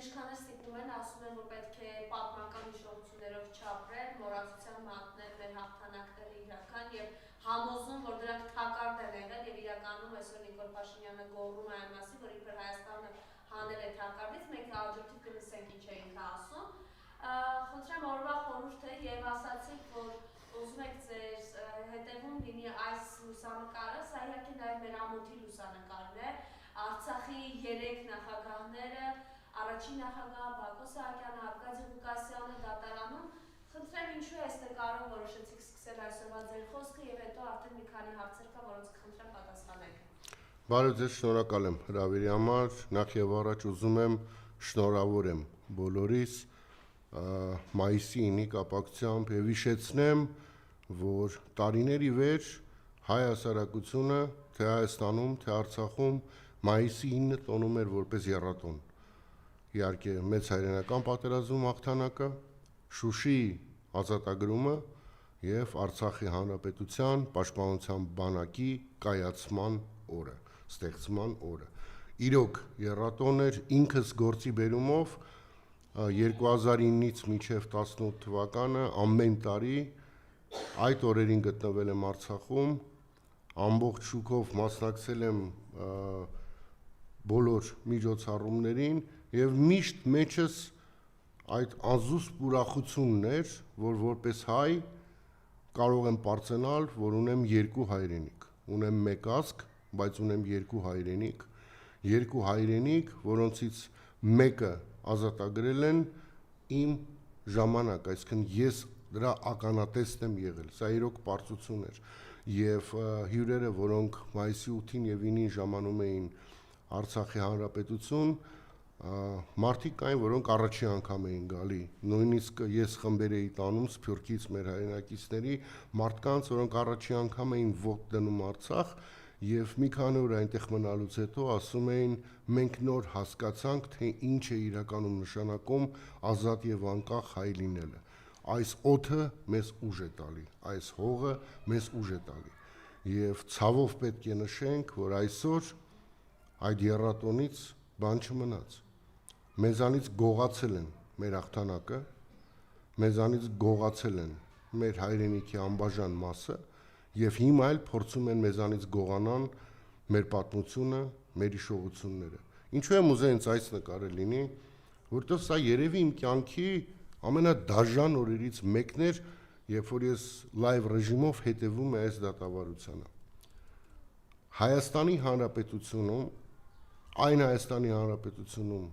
իշխանները ստիպում են, ասում են, որ պետք է պատմական հիշողություններով չապրել, մոռացության մատնել մեր հաղթանակները իրական եւ համոզում, որ դրանք թակարդ են եղել եւ իրականում այսօր Նիկոլ Փաշինյանը գոռում է այն մասին, որ իբր Հայաստանը հանել է թակարդից, մենք հաջորդիվ կլսենք ինչ է ինքը ասում։ Խնդրեմ օրվա խորհուրդը եւ ասացիք, որ ուզում եք ձեր հետևում լինի այս լուսանկարը, սա իհարկե նաեւ մեր ամոթի լուսանկարն է, Արցախի 3 նախագահները, առաջին նախագահ Բակո Սահակյանը, Արկադիո Ղուկասյանը դատարանում, խնդրեմ ինչու է այստեղ կարող որոշեցիք սկսել այսօրվա ձեր խոսքը եւ հետո արդեն մի քանի հարցեր կա, որոնց կխնդրեմ պատասխանեք։ Բարև ձեզ, շնորհակալ եմ հրավերի համար, նախ եւ առաջ ուզում եմ շնորհավորեմ բոլորիս մայիսի 9-ի կապակցությամբ եւ հիշեցնեմ, որ տարիների վեր հայ հասարակությունը թե Հայաստանում, թե Արցախում մայիսի 9-ը տոնում էր որպես եռատոն։ Իհարկե մեծ հայրենական պատերազմում հաղթանակը, Շուշիի ազատագրումը եւ Արցախի հանրապետության պաշտպանության բանակի կայացման օրը, ստեղծման օրը։ Իրոք եռատոն էր ինքս գործի բերումով 2009-ից մինչև 18 թվականը ամեն տարի այդ օրերին գտնվել եմ Արցախում, ամբողջ շուկով մասնակցել եմ բոլոր միջոցառումներին եւ միշտ մեջս այդ անզուսպ ուրախությունն էր, որ որպես հայ կարող եմ պարծենալ, որ ունեմ երկու հայրենիք, ունեմ մեկ ազգ, բայց ունեմ երկու հայրենիք, որոնցից մեկը ազատագրել են իմ ժամանակ, այսինքն ես դրա ականատեսն եմ եղել, սա իրոք պարծություն էր եւ հյուրերը, որոնք մայիսի 8-ին եւ 9-ին ժամանում էին Արցախի հանրապետություն, մարդիկ կային, որոնք առաջի անգամ էին գալի, նույնիսկ ես խմբեր էի տանում Սփյուռքից մեր հայրենակիցների, մարդկանց, որոնք առաջի անգամ էին ոտք դնում Արցախ եւ մի քանի օր այնտեղ մնալուց հետո ասում էին մենք նոր հասկացանք, թե ինչ է իրականում նշանակում ազատ եւ անկախ հայ լինելը։ Այս օդը մեզ ուժ է տալի, այս հողը մեզ ուժ է տալի եւ ցավով պետք է նշենք, որ այսօր այդ եռատոնից բան չմնաց։ Մեզանից գողացել են մեր հաղթանակը, մեզանից գողացել են մեր հայրենիքի անբաժան մասը եւ հիմա էլ փորձում են մեզանից գողանան մեր պատմությունը, մեր հիշողությունները։ Ինչու եմ ուզել ինձ այս նկարը լինի, որտեղ սա երևի իմ կյանքի ամենադաժան օրերից մեկն էր, երբ որ ես լայվ ռեժիմով հետևում եմ այս դատավարությանը։ Հայաստանի Հանրապետությունում, այն Հայաստանի Հանրապետությունում,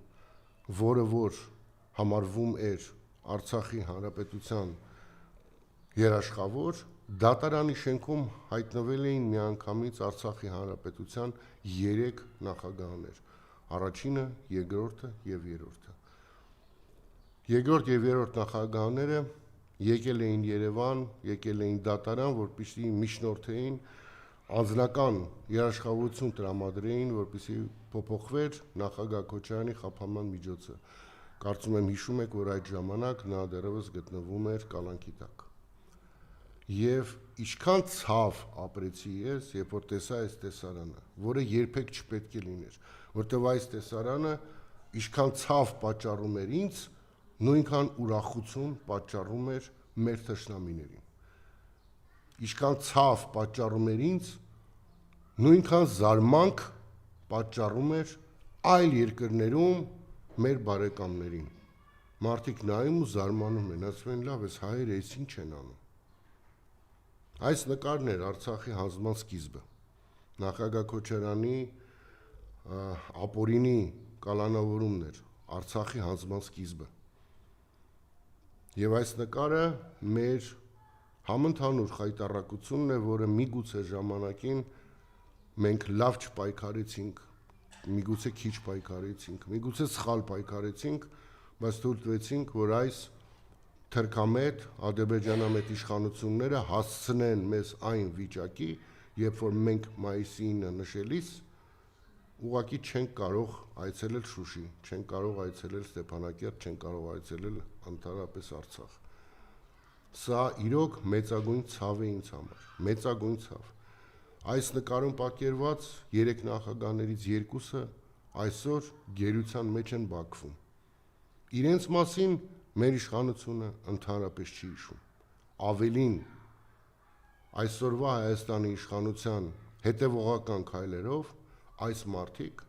որը որ համարվում էր Արցախի Հանրապետության երաշխավոր, դատարանի շենքում հայտնվել էին միանգամից Արցախի Հանրապետության 3 նախագահներ, առաջինը, երկրորդը եւ երրորդը։ Երկրորդ եւ երրորդ նախագահները եկել էին Երևան, եկել էին դատարան, որպեսզի միջնորդեին անձնական երաշխավորություն տրամադրեին, որպեսզի փոփոխվեր նախագահ Քոչարյանի խափանման միջոցը։ Կարծում եմ հիշում եք, որ այդ ժամանակ նա դեռևս գտնվում էր կալանքի տակ։ Եվ ինչքան ցավ ապրեցի ես, երբ որ տեսա այս տեսարանը, որը երբեք չպետք է լիներ, որտեղ այս տեսարանը ինչքան ցավ պատճառում էր ինձ, նույնքան ուրախություն պատճառում էր մեր թշնամիներին։ Ինչքան ցավ պատճառում էր ինձ, նույնքան զարմանք պատճառում էր այլ երկրներում մեր բարեկամներին։ Մարդիկ նայում ու զարմանում են, ասում են լավ, այս հայերը էս ինչ են անում։ Այս նկարն էր Արցախի հանձնման սկիզբը։ Նախագահ Քոչարյանի ապօրինի կալանավորումն էր Արցախի հանձնման սկիզբը։ Եվ այս նկարը մեր համընդհանուր խայտառակությունն է, որը միգուցե ժամանակին մենք լավ չպայքարեցինք, միգուցե քիչ պայքարեցինք, միգուցե սխալ պայքարեցինք, բայց թույլ տվեցինք, որ այս թրքամետ, ադրբեջանամետ իշխանությունները հասցնեն մեզ այն վիճակի, երբ որ մենք մայիսի 9-ը նշելիս ուղղակի չենք կարող այցելել Շուշի, չենք կարող այցելել Ստեփանակերտ, չենք կարող այցելել ընդհանրապես Արցախ։ Սա իրոք մեծագույն ցավ է ինձ համար, մեծագույն ցավ։ Այս նկարում պատկերված 3 նախագահներից 2-ը այսօր գերության մեջ են Բաքվում։ իրենց մասին մեր իշխանությունը ընդհանրապես չի հիշում։ Ավելին, այսօրվա Հայաստանի իշխանության հետևողական քայլերով այս մարդիկ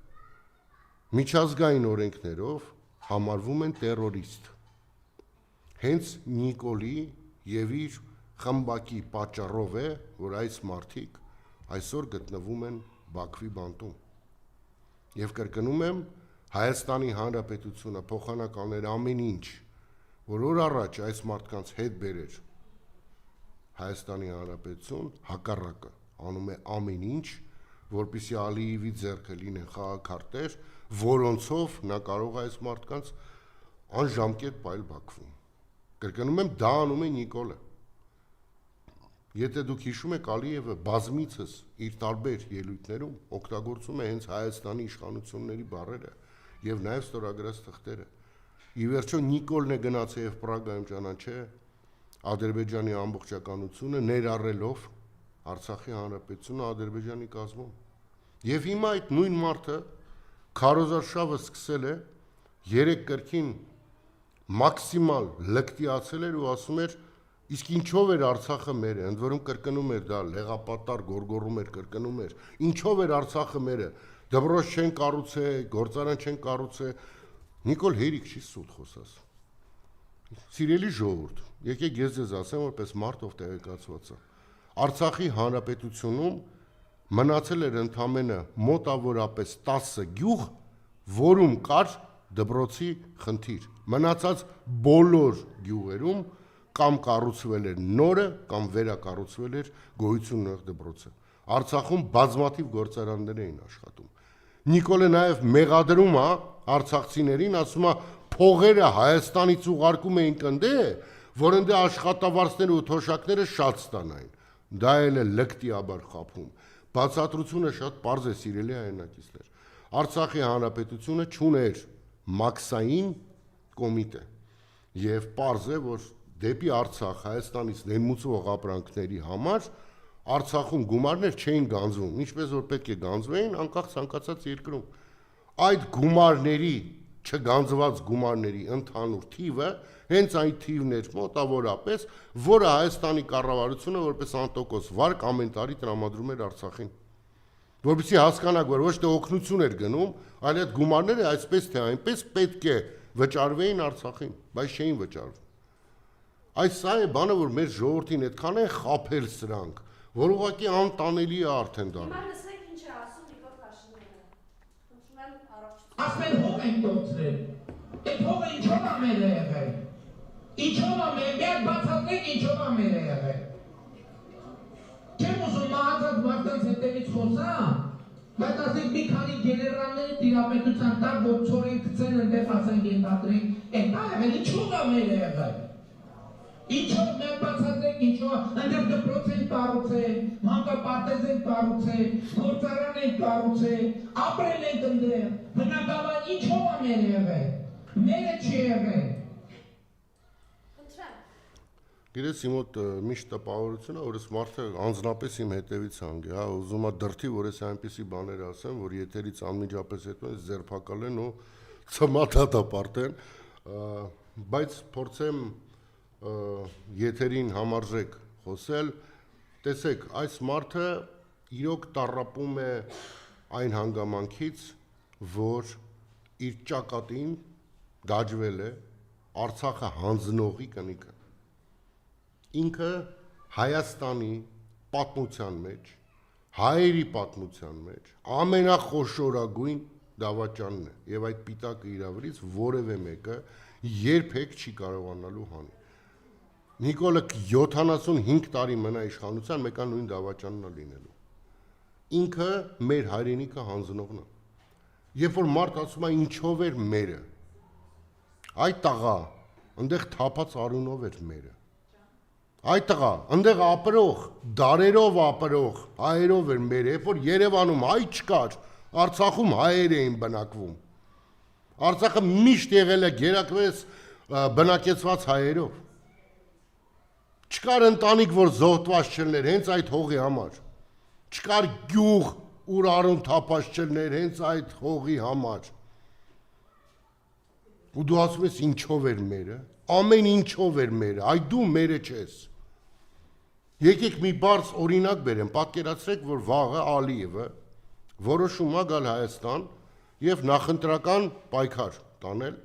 միջազգային օրենքներով համարվում են տերորիստ։ Հենց Նիկոլի եւ իր խմբակի պատճառով է, որ այս մարդիկ այսօր գտնվում են Բաքվի բանտում։ Եվ կրկնում եմ, Հայաստանի Հանրապետությունը փոխանակ ամեն ինչ, որ օր առաջ այս մարդկանց հետ բերեր Հայաստանի Հանրապետություն, հակառակը անում է ամեն ինչ, որպեսզի Ալիևի ձեռքը լինեն խաղաքարտեր, որոնցով նա կարող է այս մարդկանց անժամկետ պայել Բաքվում։ Կրկնում եմ, դա անում է Նիկոլը։ Եթե դուք հիշում եք, Ալիևը բազմիցս իր տարբեր ելույթներում օգտագործում է հենց Հայաստանի իշխանությունների բառերը եւ նաեւ ստորագրած թղթերը։ Ի վերջո Նիկոլն է գնացել եւ Պրագայում ճանաչել Ադրբեջանի ամբողջականությունը, ներառելով Արցախի հանրապետությունը Ադրբեջանի կազմում։ Եվ հիմա այդ նույն մարդը քարոզարշավը սկսել է 3 կրկին մաքսիմալ լկտիացել էր ու ասում էր իսկ ինչով էր Արցախը մերը, ընդ որում կրկնում էր դա լեղապատար գորգորում էր, կրկնում էր, ինչով էր Արցախը մերը, դպրոց չեն կառուցել, գործարան չեն կառուցել, Նիկոլ հերիք չի սուտ խոսած։ Սիրելի ժողովուրդ, եկեք ես ձեզ ասեմ, որպես մարդ ով տեղեկացված է։ Արցախի հանրապետությունում մնացել էր ընդամենը մոտավորապես 10 գյուղ, որում կար դպրոցի խնդիր։ Մնացած բոլոր գյուղերում կամ կառուցվել էր նորը, կամ վերակառուցվել էր գոյություն ունող դպրոցը։ Արցախում բազմաթիվ գործարաններ էին աշխատում։ Նիկոլը նաև մեղադրում է արցախցիներին, ասում է փողերը Հայաստանից ուղարկում էին կնդե, որ ընդ աշխատավարձները ու թոշակները շատ ստանային։ Դա էլ է լկտիաբար խափում։ Բացատրությունը շատ պարզ է, սիրելի հայրենակիցներ։ Արցախի հանրապետությունը չուներ մաքսային կոմիտե եւ պարզ է, որ դեպի Արցախ Հայաստանից ներմուծվող ապրանքների համար Արցախում գումարներ չէին գանձվում, ինչպես որ պետք է գանձվեին անկախ ցանկացած երկրում։ Այդ գումարների, չգանձված գումարների ընդհանուր թիվը հենց այն թիվն էր մոտավորապես, որը Հայաստանի կառավարությունը որպես անտոկոս վարկ ամեն տարի տրամադրում էր Արցախին։ Որպեսզի հասկանաք, որ ոչ թե օգնություն էր գնում, այլ այդ գումարները այսպես թե այնպես պետք է վճարվեին Արցախին, բայց չէին վճարվում։ Այս սա է բանը, որ մեր ժողովրդին այդքան է խաբել սրանք, որ ուղղակի անտանելի է արդեն դառնում։ Հիմա լսեք ինչ է ասում Նիկոլ Փաշինյանը։ Խնդրում եմ առողջություն։ Ասել հող ենք դոծրել։ Այդ հողը ինչով է մեր եղել։ Ինչով է մեր, միակ բացատրեք ինչով է մեր եղել։ Չեմ ուզում մահացած մարդկանց հետևից խոսամ, բայց ասենք մի քանի գեներալների տիրապետության տակ, որ ցորեն գցեն ընդեղ ասենք ենթադրենք, այդ դա եղել ինչով է մեր եղել։ Ինչով մեր բացատրեք ինչով, ընդեղ դպրոց են կառուցել, մանկապարտեզ են կառուցել, գործարան են կառուցել, ապրել են ընդեղ, բնակավար ինչով է մեր եղել, մերը չի եղել։ Խնդրեմ։ Գիտես իմ մոտ միշտ տպավորությունը, որ ես մարդը անձնապես իմ հետևից հանգի, հա, ուզում է դրթի, որ ես այնպիսի բաներ ասեմ, որ եթերից անմիջապես հետո ես ձերբակալեն ու ծմաթատապարտեն, բայց փորձեմ եթերին համարժեք խոսել, տեսեք, այս մարդը իրոք տառապում է այն հանգամանքից, որ իր ճակատին դաջվել է Արցախը հանձնողի կնիքը։ Ինքը Հայաստանի պատմության մեջ, հայերի պատմության մեջ ամենախոշորագույն դավաճանն է, եւ այդ պիտակը իր վրից որևէ մեկը երբեք չի կարողանալու հանել։ Նիկոլը 75 տարի մնա իշխանության, մեկա նույն դավաճանն է լինելու։ Ինքը մեր հայրենիքը հանձնողն է։ Երբ որ մարդ ասում է ինչով էր մերը, այդ տղա, ընդեղ թափած արյունով էր մերը։ Այդ տղա, ընդեղ ապրող, դարերով ապրող հայերով էր մերը, երբ որ Երևանում հայ չկար, Արցախում հայեր էին բնակվում։ Արցախը միշտ եղել է գերակվես բնակեցված հայերով։ Չկար ընտանիք, որ զոհված չլներ հենց այդ հողի համար։ Չկար գյուղ, ուր արուն թափած չլներ հենց այդ հողի համար։ ու դու ասում ես ինչով էր մերը, ամեն ինչով էր մերը, այ դու մերը չես։ Եկեք մի բարձ օրինակ բերեմ, պատկերացրեք, որ վաղը Ալիևը որոշում է գալ Հայաստան եւ նախընտրական պայքար տանել,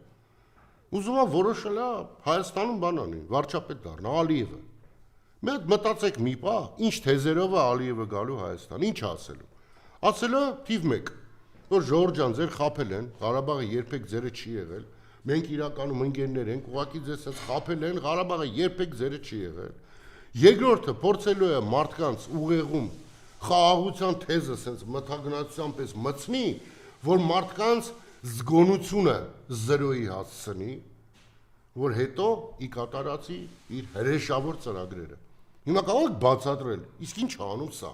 ուզում է որոշել է Հայաստանում բան անի, վարչապետ դառնա Ալիևը։ Մի հատ մտածեք մի պահ, ինչ թեզերով է Ալիևը գալու Հայաստան, ինչ ասելու։ Ասելը թիվ 1, որ Ժորժ ջան, ձեր խաբել են, Ղարաբաղը երբեք ձերը չի եղել, մենք իրականում ընկերներ ենք, ուղղակի ձեզ այս խաբել են, Ղարաբաղը երբեք ձերը չի եղել։ Երկրորդը փորձելու է մարդկանց ուղեղում խաղաղության թեզը sense մթագնացության պես մտցնի, որ մարդկանց զգոնությունը զրոյի հասցնի, որ հետո ի կատարածի իր հրեշավոր ծրագրերը։ Հիմա կարող եք բացատրել, իսկ ինչ անում սա։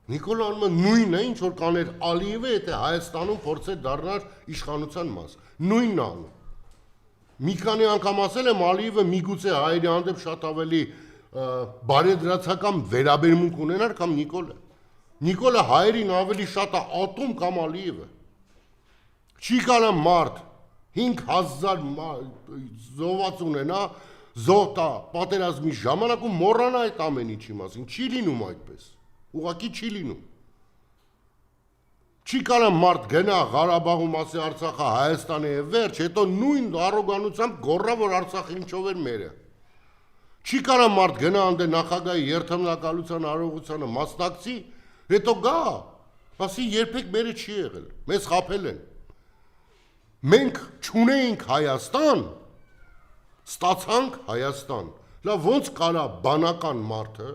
Նիկոլը նույնն է, ինչ որ կաներ Ալիևը, եթե Հայաստանում փորձեր դառնար իշխանության մաս։ Նույնն է անում։ Մի քանի անգամ ասել եմ Ալիևը միգուցե հայերի հանդեպ շատ ավելի բարեդրացական վերաբերմունք ունենար, կամ Նիկոլը։ Նիկոլը հայերին ավելի շատ է ատում, կամ Ալիևը։ Չի կարա մարդ 5000 զոհված ունենա, զոհտա պատերազմի ժամանակում մոռանա այդ ամեն ինչի մասին, չի լինում այդպես, ուղղակի չի լինում։ Չի կարա մարդ գնա Ղարաբաղում ասի Արցախը Հայաստանի է վերջ, հետո նույն առոգանությամբ գոռա, որ Արցախը ինչով էր մերը։ Չի կարա մարդ գնա անդե նախագահի երթմնակալության արարողությանը մասնակցի, հետո գա, ասի երբեք մերը չի եղել, մեզ խաբել են։ Մենք չունեինք Հայաստան, ստացանք Հայաստան։ Լավ ոնց կարա բանական մարդը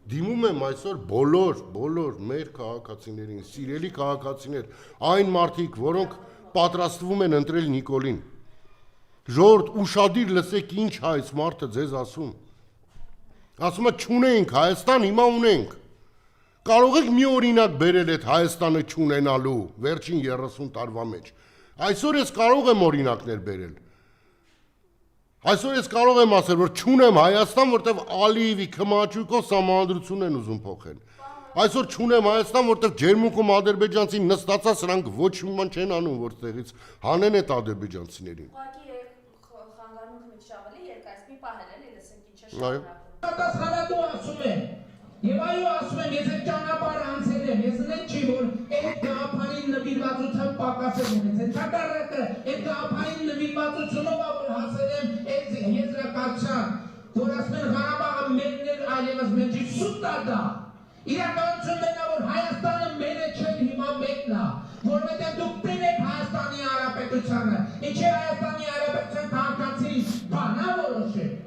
դիմում եմ այսօր բոլոր մեր քաղաքացիներին, սիրելի քաղաքացիներ, այն մարդիկ, որոնք պատրաստվում են ընտրել Նիկոլին։ Ժողովուրդ, ուշադիր լսեք ինչ է այս մարդը ձեզ ասում։ Ասում է չունեինք Հայաստան, հիմա ունենք։ Կարող եք մի օրինակ բերել այդ Հայաստանը չունենալու վերջին 30 տարվա մեջ։ Այսօր ես կարող եմ օրինակներ բերել։ Այսօր ես կարող եմ ասել, որ չունեմ Հայաստան, որտեղ Ալիևի քմաճուկով սահմանադրությունն են ուզում փոխել։ Այսօր չունեմ Հայաստան, որտեղ ջերմուկում ադրբեջանցին նստածա, սրանք ոչ մի բան չեն անում, որտեղից հանեն այդ ադրբեջանցիներին։ Ուղղակի խանգարումքը մի քիչ ավելի երկար, մի պահել էլի, լսենք ինչ է Այո։ Պատասխանատու ասում են։ Եվ այո ասում եմ, ես այդ ճանապարհը անցել եմ, ես նեն չի, որ այդ գաղափարին նվիրվածությամբ պակաս եմ ունեցել, հակառակը այդ գաղափարին նվիրվածությունով որ հասել եմ այդ եզրակացության, որ ասում են Ղարաբաղը մերն էր, այլևս մեր չի, սուտ դա։ Իրականությունն է, որ Հայաստանը մերը չէ, հիմա մեկն է, որովհետև դուք տենեք Հայաստանի Հանրապետությանը, ինչի Հայաստանի Հանրապետության քաղաքացի բանա որոշեք։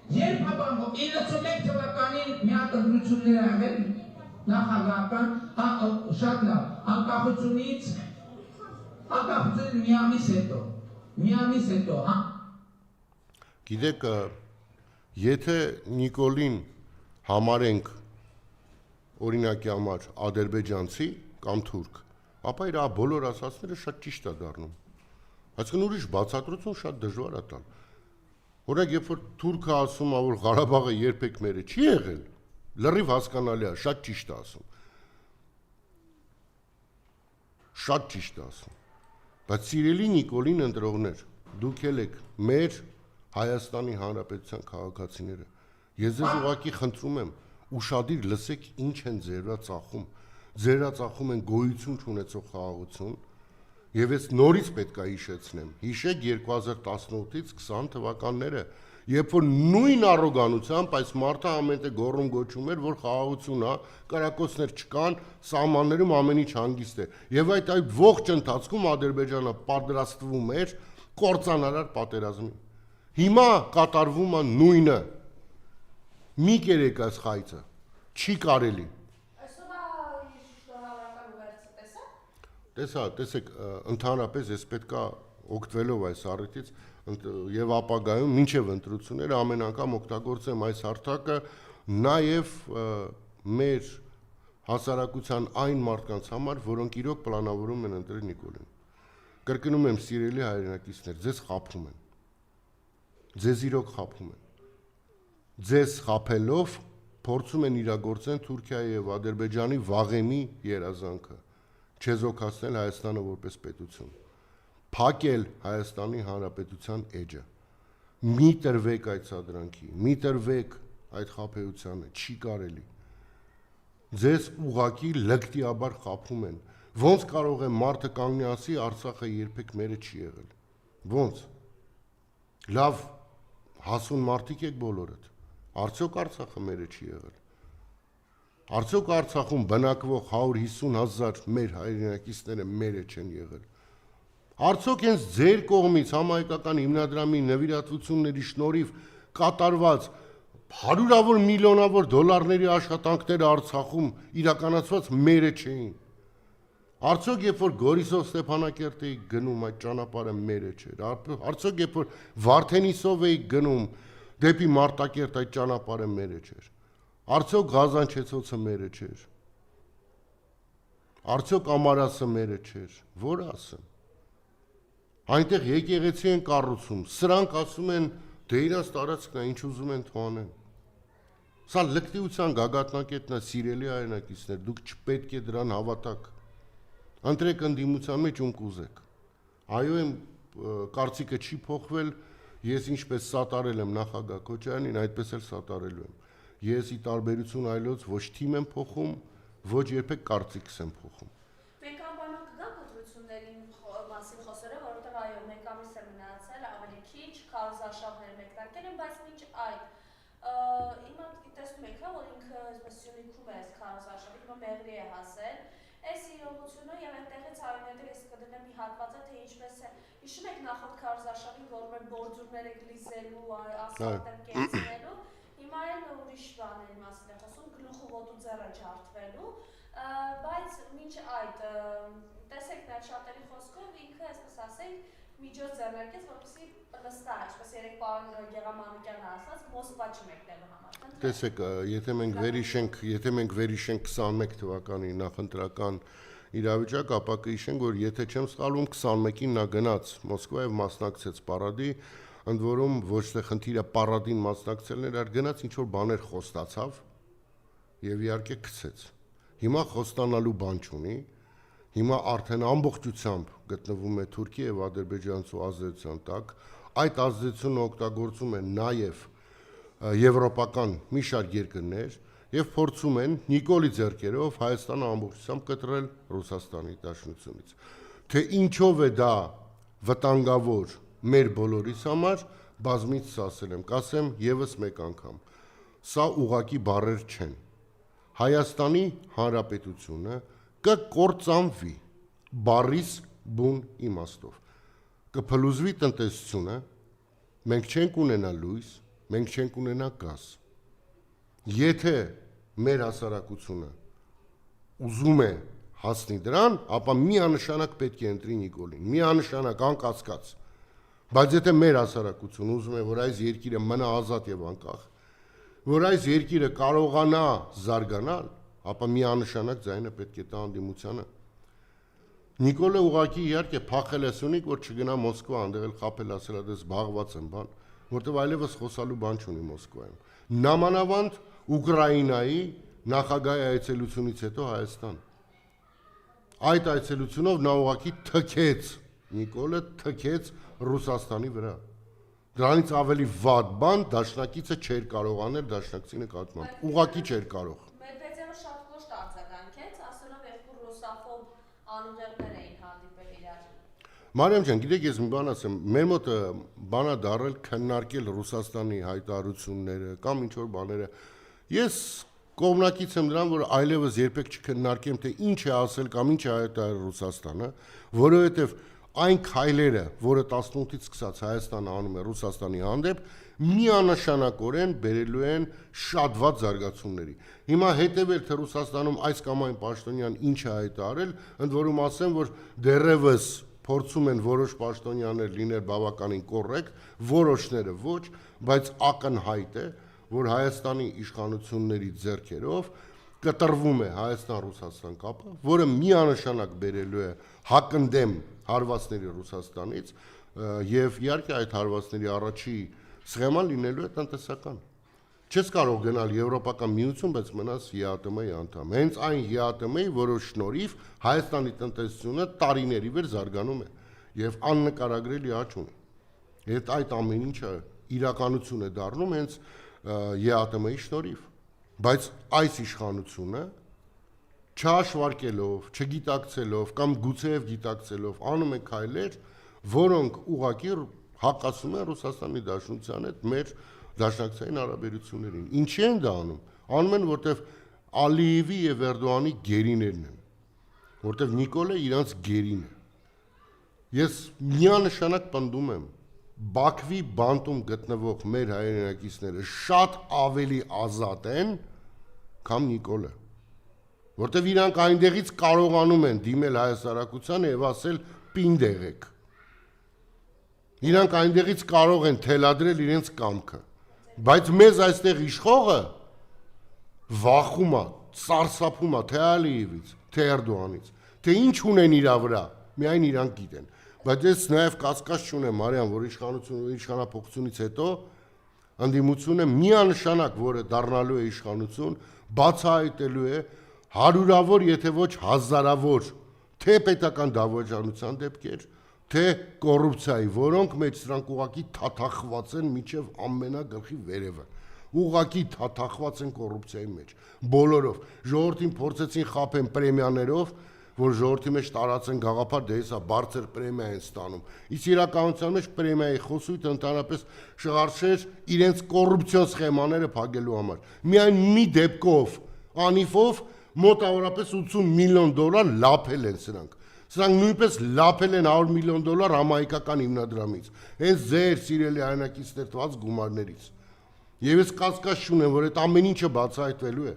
Երբ հաբանով 91 թվականին մի հատ ընտրություններ աղել նախագահական, շատ լավ, անկախությունից մի ամիս հետո, Գիտեք, եթե Նիկոլին համարենք օրինակի համար ադրբեջանցի կամ թուրք, ապա իր բոլոր ասածները շատ ճիշտ է դառնում։ Այսինքն ուրիշ բացատրություն շատ դժվար է տալ։ Օրինակ, երբ որ թուրքը ասում է, որ Ղարաբաղը երբեք մերը չի եղել, լրիվ հասկանալի է, շատ ճիշտ է ասում։ Շատ ճիշտ է ասում։ Բայց սիրելի Նիկոլին ընտրողներ, դուք եք մեր Հայաստանի Հանրապետության քաղաքացիները։ Ես ձեզ ուղղակի խնդրում եմ, ուշադիր լսեք ինչ են ձերածախում։ Ձերածախում են գոյություն չունեցող խաղաղություն, եւ ես նորից պետք է հիշեցնեմ։ Հիշեք 2018-ից 20 թվականները, երբ որ նույն առոգանությամբ այս մարդը ամենտեղ գոռում գոչում էր, որ խաղաղություն է, կրակոցներ չկան, սահմաններում ամեն ինչ հանգիստ է։ Եվ այդ ողջ ընթացքում Ադրբեջանը պատրաստվում էր կործանարար պատերազմի։ Հիմա կատարվում է նույնը։ Մի կերեք այս խայծը, չի կարելի։ Տեսեք, ընդհանրապես ես պետքա օգտվելով այս առիթից եւ ապագայում մինչեւ ընտրությունները ամեն անգամ օգտագործեմ այս հարթակը նաեւ մեր հասարակության այն մարդկանց համար, որոնք իրոք պլանավորում են ընտրել Նիկոլին։ Կրկնում եմ, սիրելի հայրենակիցներ, ձեզ խաբում են։ Ձեզ իրոք խաբում են։ Ձեզ խաբելով փորձում են իրագործեն Թուրքիայի եւ Ադրբեջանի վաղեմի երազանքը չեզոքացնել Հայաստանը որպես պետություն։ փակել Հայաստանի Հանրապետության էջը։ Մի տրվեք այդ սադրանքի, մի տրվեք այդ խաբեությանը, չի կարելի։ Ձեզ ուղակի լկտիաբար խաբում են։ Ոնց կարող է մարդը կանգնի ասի Արցախը երբեք մերը չի եղել։ Ոնց։ Լավ հասուն մարդիկ եք բոլորդ։ Արդյոք Արցախը մերը չի եղել։ Արդյոք Արցախում բնակվող 150,000 մեր հայրենակիցները մերը չեն եղել։ Արդյոք հենց ձեր կողմից համահայկական հիմնադրամի նվիրատվությունների շնորհիվ կատարված հարյուրավոր միլիոնավոր դոլարների աշխատանքները Արցախում իրականացված մերը չէին։ Արդյոք երբ որ Գորիսով Ստեփանակերտ էի գնում այդ ճանապարհը մերը չէր։ Արդյոք երբ որ Վարդենիսով էի գնում դեպի Մարտակերտ այդ ճանապարհը մերը չէր։ Արդյոք Ղազանչեցոցը մերը չէր։ Արդյոք Ամարասը մերը չէր։ Որ ասեմ։ Այնտեղ եկեղեցի են կառուցում, սրանք ասում են դե իրաց տարածքն է, ինչ ուզում են թողանեն։ Սա լկտիության գագաթնակետն է, սիրելի հայրենակիցներ, դուք չպետք է դրան հավատաք։ Ընտրեք ընդդիմության մեջ ում կուզեք։ Այո, իմ կարծիքը չի փոխվել, ես ինչպես սատարել եմ նախագահ Քոչարյանին, այդպես էլ սատարելու եմ։ Ես ի տարբերություն այլոց ոչ թիմ եմ փոխում, ոչ երբեք կարծիքս եմ փոխում։ Մենք անպայման կգանք ընտրությունների մասին խոսերը, որովհետև այո, մեկ ամիս է մնացել, ավելի քիչ, քարոզարշավներ մեկնարկել են, բայց մինչ այդ հիմա տեսնում եք, որ ինքը այսպես Սյունիքում է այս քարոզարշավը, հիմա Մեղրի է հասել, այս իրողությունը եւ այնտեղից արևելքը ես կդնեմ մի հատվածը, թե ինչպես է, հիշում եք նախորդ քարոզարշավին, որ մեր բորդուրները գլիզելու, ասֆալտը կեցնելու, հիմա էլ ուրիշ բաների մասին է խոսում, գլուխը ոտու ձեռը ջարդվելու, բայց մինչ այդ տեսեք նա շատերի խոսքով ինքը այսպես ասենք միջոց ձեռնարկեց, որպեսզի նստա, այսպես երեք պարոն Գեղամանուկյանը ասաց, Մոսկվա չմեկնելու համար։ Տեսեք, եթե մենք վերհիշենք 21 թվականի նախընտրական իրավիճակ, ապա կհիշենք, որ եթե չեմ սխալվում 21-ին նա գնաց Մոսկվա եւ մասնակցեց պարադի, ընդ որում ոչ թե խնդիրը պարադին մասնակցելն էր, այլ գնաց ինչ որ բաներ խոստացավ եւ իհարկե գցեց։ Հիմա խոստանալու բան չունի, հիմա արդեն ամբողջությամբ գտնվում է Թուրքիա եւ ադրբեջանցու ազդեցության տակ, այդ ազդեցությունը օգտագործում են նաեւ եվրոպական մի շարք երկրներ եւ փորձում են Նիկոլի ձեռքերով Հայաստանը ամբողջությամբ կտրել Ռուսաստանի Դաշնությունից։ Թե ինչով է դա վտանգավոր մեր բոլորիս համար, բազմից ասել եմ, կասեմ եւս մեկ անգամ։ Սա ուղակի բառեր չեն։ Հայաստանի Հանրապետությունը կկործանվի բառիս բուն իմաստով։ Կփլուզվի տնտեսությունը, մենք չենք ունենա լույս, մենք չենք ունենա գազ։ Եթե մեր հասարակությունը ուզում է հասնի դրան, ապա միանշանակ պետք է ընտրի Նիկոլին, միանշանակ անկասկած։ Բայց եթե մեր հասարակությունը ուզում է, որ այս երկիրը մնա ազատ եւ անկախ, որ այս երկիրը կարողանա զարգանալ, ապա միանշանակ ձայնը պետք է տա անդիմությանը։ Նիկոլը ուղղակի իհարկե փախել է Սյունիք, որ չգնա Մոսկվա, այնտեղ էլ խաբել ասել է դες զբաղված եմ բան, որտեվ այլևս խոսալու բան չունի Մոսկվայում։ Նամանավանդ Ուկրաինայի նախագահի այցելությունից հետո Հայաստան։ Այդ այցելությունով նա ուղղակի թքեց, Նիկոլը թքեց Ռուսաստանի վրա։ Դրանից ավելի վատ բան դաշնակիցը չէր կարող անել դաշնակցի նկատմամբ։ Ուղղակի չէր կարող։ Մեդվեդևը շատ կոշտ արձագանքեց, ասելով երկու ռուսաֆոբ անուղեղներ էին հանդիպել իրար։ Մարիամ ջան, գիտեք ես մի բան ասեմ, մեր մոտ բանա դարել քննարկել Ռուսաստանի հայտարարությունները կամ ինչ որ բաները։ Ես կողմնակից եմ դրան, որ այլևս երբեք չքննարկեմ, թե ինչ է ասել կամ ինչ է հայտարարել Ռուսաստանը, որովհետև այն քայլերը, որը 18-ից սկսած Հայաստանը անում է Ռուսաստանի հանդեպ, միանշանակորեն բերելու են շատ վատ զարգացումների։ Հիմա հետևել թե Ռուսաստանում այս կամ այն պաշտոնյան ինչ է հայտարարել, ընդ որում ասեմ, որ դեռևս փորձում են որոշ պաշտոնյաներ լինել բավականին կոռեկտ, որոշները ոչ, բայց ակնհայտ է, որ Հայաստանի իշխանությունների ձեռքերով կտրվում է Հայաստան-Ռուսաստան կապը, որը միանշանակ բերելու է հակընդդեմ հարվածների Ռուսաստանից եւ իհարկե այդ հարվածների առաջի սխեման լինելու է տնտեսական։ Չես կարող գնալ Եվրոպական միություն, բայց մնաս ԵԱՏՄ-ի անդամ։ Հենց այն ԵԱՏՄ-ի, որը շնորհիվ Հայաստանի տնտեսությունը տարիների վեր զարգանում է։ եւ աննկարագրելի աճ ունի։ Այդ ամեն ինչը իրականություն է դառնում հենց ԵԱՏՄ-ի շնորհիվ, բայց այս իշխանությունը չհաշվարկելով, չգիտակցելով կամ գուցեև գիտակցելով անում է քայլեր, որոնք ուղղակի հակասում են Ռուսաստանի Դաշնության հետ մեր դաշնակցային հարաբերություններին։ Ինչի են դա անում։ Անում են, որտեվ Ալիևի եւ Էրդողանի գերիներն են, որտեվ Նիկոլը իրանց գերին է։ Ես միանշանակ պնդում եմ, Բաքվի բանտում գտնվող մեր հայրենակիցները շատ ավելի ազատ են, քան Նիկոլը, որտեվ իրանք այնտեղից կարողանում են դիմել հայասարակությանը եւ ասել պինդ եղեք։ Իրանք այնտեղից կարող են թելադրել իրենց կամքը, բայց մեզ այստեղ իշխողը վախում է, սարսափում է թե Ալիևից, թե Էրդողանից, թե ինչ ունեն իր վրա, միայն իրանք գիտեն։ Բայց ես նաև կասկած չունեմ, Մարիամ, որ իշխանափոխությունից հետո ընդդիմությունը միանշանակ, որը դառնալու է իշխանություն, բացահայտելու է հարյուրավոր, եթե ոչ հազարավոր, թե պետական դավաճանության դեպքեր, թե կոռուպցիայի, որոնք մեջ սրանք ուղղակի թաթախված են մինչև ամենագլխի վերևը։ Ուղղակի թաթախված են կոռուպցիայի մեջ, բոլորով։ Ժողովրդին փորձեցին խաբեն պրեմիաներով, որ ժողովրդի մեջ տարածեն գաղափար, դե հեսա բարձր պրեմիա են ստանում։ Իսկ իրականության մեջ պրեմիայի խոսույթը ընդհանրապես շղարշեր իրենց կոռուպցիոն սխեմաները փակելու համար։ Միայն մի դեպքով, անիվով մոտավորապես $80 միլիոն լափել են սրանք։ Սրանք նույնպես լափել են $100 միլիոն համահայկական հիմնադրամից, հենց ձեր սիրելի հայրենակիցներ տված գումարներից։ Եվ ես կասկած չունեմ, որ այդ ամեն ինչը բացահայտվելու է։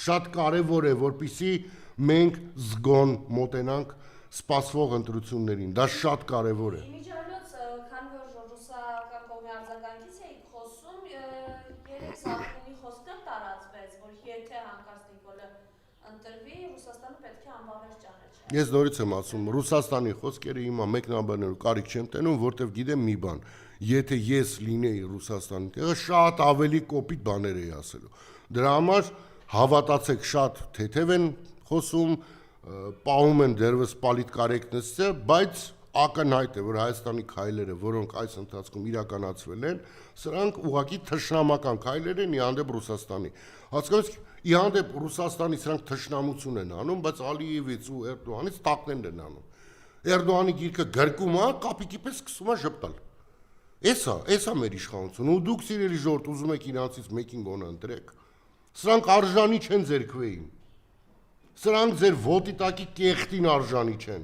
Շատ կարևոր է, որպեսզի մենք զգոն մոտենանք սպասվող ընտրություններին, դա շատ կարևոր է։ Իմիջիայլոց, քանի որ ռուսական կողմի արձագանքից էիք խոսում, երեք Զախինի խոսքներ տարածվեց, որ եթե հանկարծ Նիկոլը ընտրվի, Ռուսաստանը պետք է անբավարար ճանաչի։ Ես նորից եմ ասում, Ռուսաստանի խոսքերը հիմա մեկնաբանելու կարիք չեմ տենում, որտեվ գիտեմ մի բան, եթե ես լինեի Ռուսաստանի տեղը, շատ ավելի կոպիտ բաներ էի ասելու։ Դրա համար հավատացեք, շատ թեթև են խոսում, պահում են դերևս պոլիտկորեկտնեսը, բայց ակնհայտ է, որ Հայաստանի քայլերը, որոնք այս ընթացքում իրականացվել են, սրանք ուղղակի թշնամական քայլեր են իհանդեպ Ռուսաստանի։ Հասկանում եք, իհանդեպ Ռուսաստանի սրանք թշնամություն են անում, բայց Ալիևից ու Էրդողանից տակներն են անում։ Էրդողանի գիրքը գրկում է, կապիկի պես սկսում է ժպտալ։ Էսա մեր իշխանությունը, ու դուք սիրելի ժողովուրդ ուզում եք իրանցից մեկին գոնե ընտրեք։ Սրանք արժանի չեն ձեր քվեին։ Սրանք ձեր ոտի տակի կեղտին արժանի չեն։